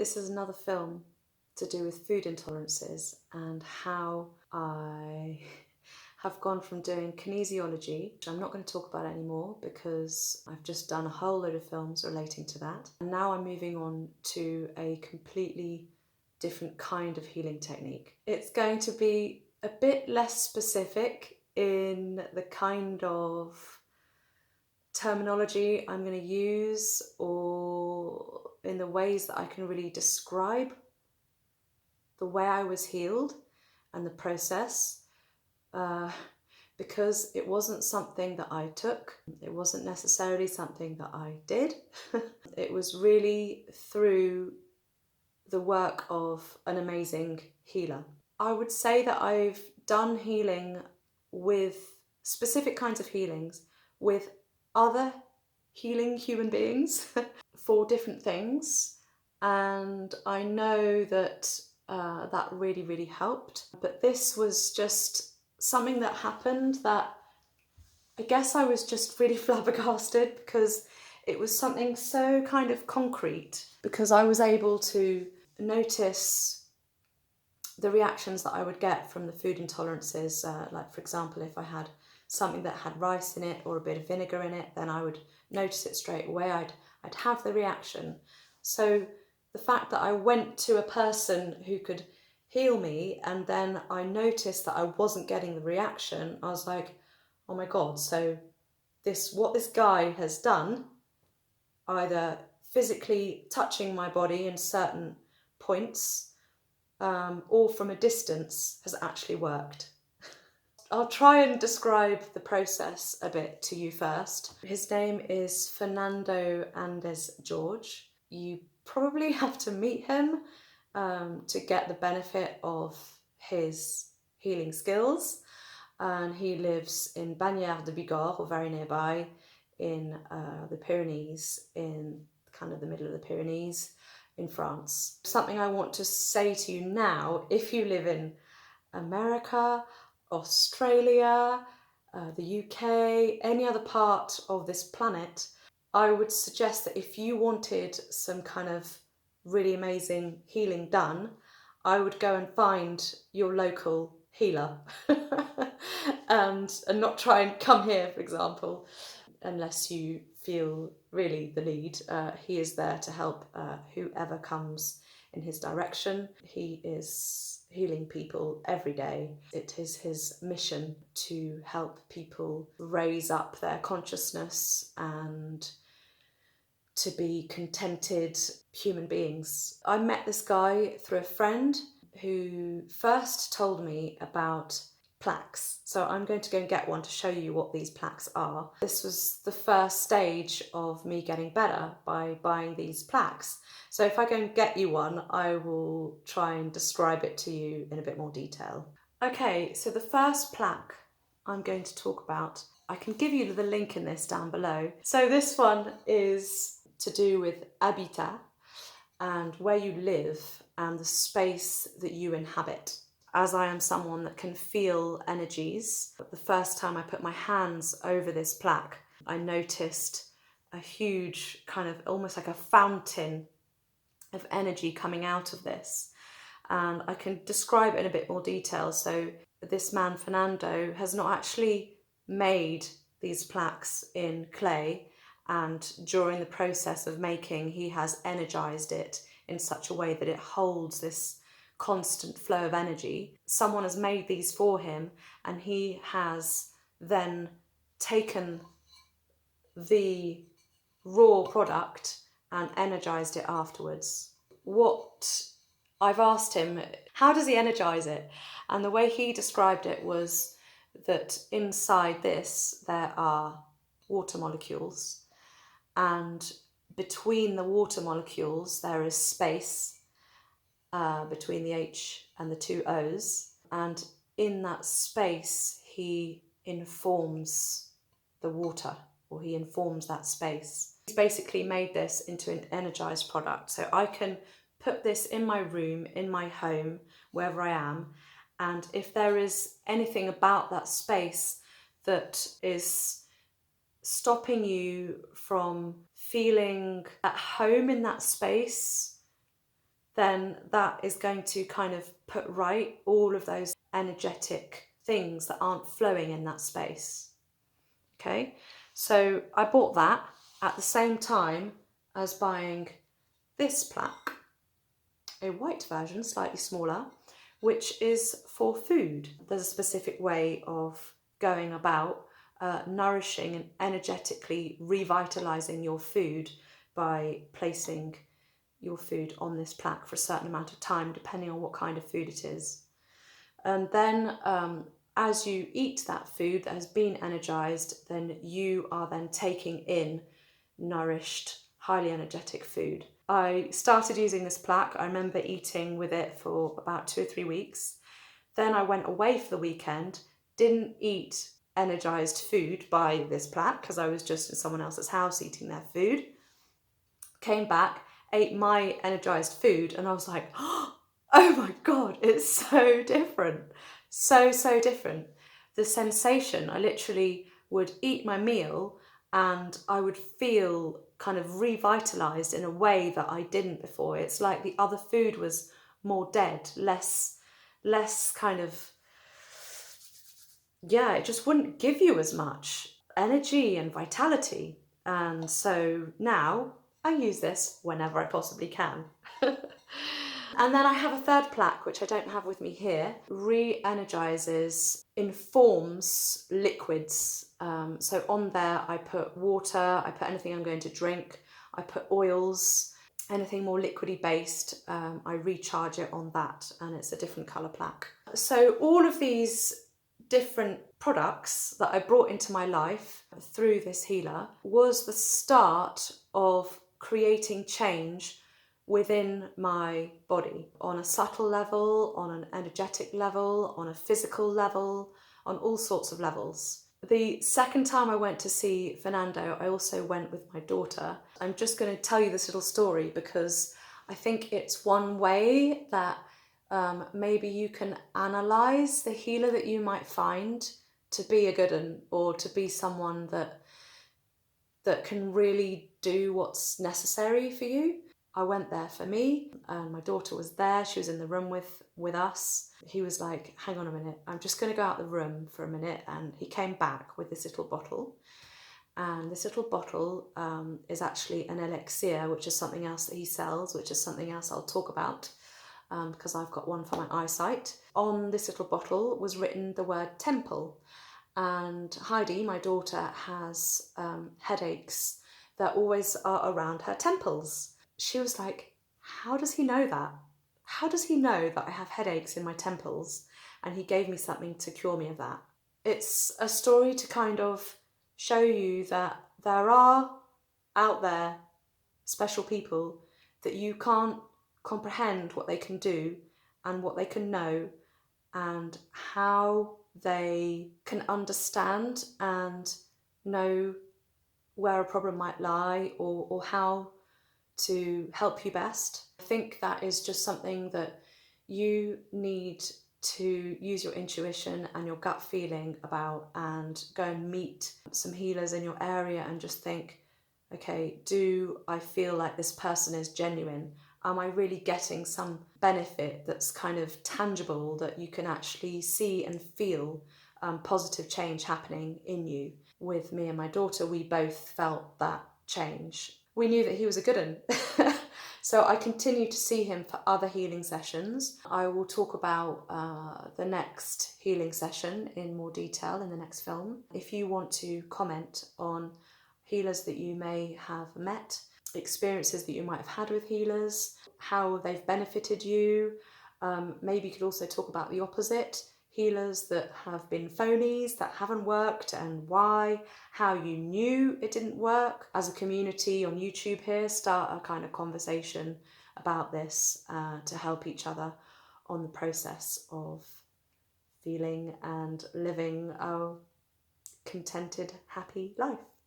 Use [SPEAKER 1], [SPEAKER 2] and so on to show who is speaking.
[SPEAKER 1] This is another film to do with food intolerances and how I have gone from doing kinesiology, which I'm not going to talk about anymore because I've just done a whole load of films relating to that. And now I'm moving on to a completely different kind of healing technique. It's going to be a bit less specific in the kind of terminology I'm going to use or in the ways that I can really describe the way I was healed and the process, because it wasn't something that I took. It wasn't necessarily something that I did. It was really through the work of an amazing healer. I would say that I've done healing with specific kinds of healings with other healing human beings for different things, and I know that that really helped. But this was just something that happened that I guess I was just really flabbergasted, because it was something so kind of concrete, because I was able to notice the reactions that I would get from the food intolerances. Like, for example, if I had something that had rice in it or a bit of vinegar in it, then I would notice it straight away. I'd have the reaction. So the fact that I went to a person who could heal me and then I noticed that I wasn't getting the reaction, I was like, oh my God, so what this guy has done, either physically touching my body in certain points, or from a distance, has actually worked. I'll try and describe the process a bit to you first. His name is Fernando Jorge. You probably have to meet him to get the benefit of his healing skills. And he lives in Bagnères de Bigorre, or very nearby, in the Pyrenees, in kind of the middle of the Pyrenees in France. Something I want to say to you now: if you live in America, Australia, the UK, any other part of this planet, I would suggest that if you wanted some kind of really amazing healing done, I would go and find your local healer and not try and come here, for example, unless you feel really the need. He is there to help whoever comes in his direction. He is healing people every day. It is his mission to help people raise up their consciousness and to be contented human beings. I met this guy through a friend who first told me about plaques. So I'm going to go and get one to show you what these plaques are. This was the first stage of me getting better, by buying these plaques. So if I go and get you one, I will try and describe it to you in a bit more detail. Okay, so the first plaque I'm going to talk about, I can give you the link in this down below. So this one is to do with habitat and where you live and the space that you inhabit. As I am someone that can feel energies, the first time I put my hands over this plaque, I noticed a huge kind of almost like a fountain of energy coming out of this. And I can describe it in a bit more detail. So this man, Fernando, has not actually made these plaques in clay, and during the process of making, he has energized it in such a way that it holds this constant flow of energy. Someone has made these for him, and he has then taken the raw product and energized it afterwards. What I've asked him, how does he energize it? And the way he described it was that inside this there are water molecules, and between the water molecules there is space between the H and the two O's, and in that space he informs the water, or he informs that space. He's basically made this into an energized product, so I can put this in my room, in my home, wherever I am, and if there is anything about that space that is stopping you from feeling at home in that space, then that is going to kind of put right all of those energetic things that aren't flowing in that space. Okay, so I bought that at the same time as buying this plaque, a white version, slightly smaller, which is for food. There's a specific way of going about nourishing and energetically revitalizing your food by placing your food on this plaque for a certain amount of time, depending on what kind of food it is. And then as you eat that food that has been energized, then you are then taking in nourished, highly energetic food. I started using this plaque. I remember eating with it for about 2 or 3 weeks. Then I went away for the weekend, didn't eat energized food by this plaque because I was just in someone else's house eating their food. Came back, ate my energized food, and I was like, oh my God, it's so different. So different. The sensation, I literally would eat my meal and I would feel kind of revitalized in a way that I didn't before. It's like the other food was more dead, less kind of, yeah, it just wouldn't give you as much energy and vitality. And so now I use this whenever I possibly can. And then I have a third plaque, which I don't have with me here, re-energizes, informs liquids. So on there I put water, I put anything I'm going to drink, I put oils, anything more liquidy based, I recharge it on that, and it's a different colour plaque. So all of these different products that I brought into my life through this healer was the start of creating change within my body on a subtle level, on an energetic level, on a physical level, on all sorts of levels. The second time I went to see Fernando, I also went with my daughter. I'm just going to tell you this little story because I think it's one way that maybe you can analyse the healer that you might find to be a good one, or to be someone that can really do what's necessary for you. I went there for me, and my daughter was there. She was in the room with us. He was like, hang on a minute, I'm just going to go out the room for a minute. And he came back with this little bottle. And this little bottle is actually an elixir, which is something else that he sells, which is something else I'll talk about because I've got one for my eyesight. On this little bottle was written the word temple. And Heidi, my daughter, has headaches that always are around her temples. She was like, how does he know that? How does he know that I have headaches in my temples? And he gave me something to cure me of that. It's a story to kind of show you that there are out there special people that you can't comprehend what they can do and what they can know and how they can understand and know where a problem might lie, or how to help you best. I think that is just something that you need to use your intuition and your gut feeling about, and go and meet some healers in your area and just think, okay, do I feel like this person is genuine? Am I really getting some benefit that's kind of tangible, that you can actually see and feel positive change happening in you? With me and my daughter, we both felt that change. We knew that he was a good one. So I continue to see him for other healing sessions. I will talk about the next healing session in more detail in the next film. If you want to comment on healers that you may have met, experiences that you might have had with healers, how they've benefited you, maybe you could also talk about the opposite, healers that have been phonies, that haven't worked, and why, how you knew it didn't work. As a community on YouTube here, start a kind of conversation about this to help each other on the process of feeling and living a contented, happy life.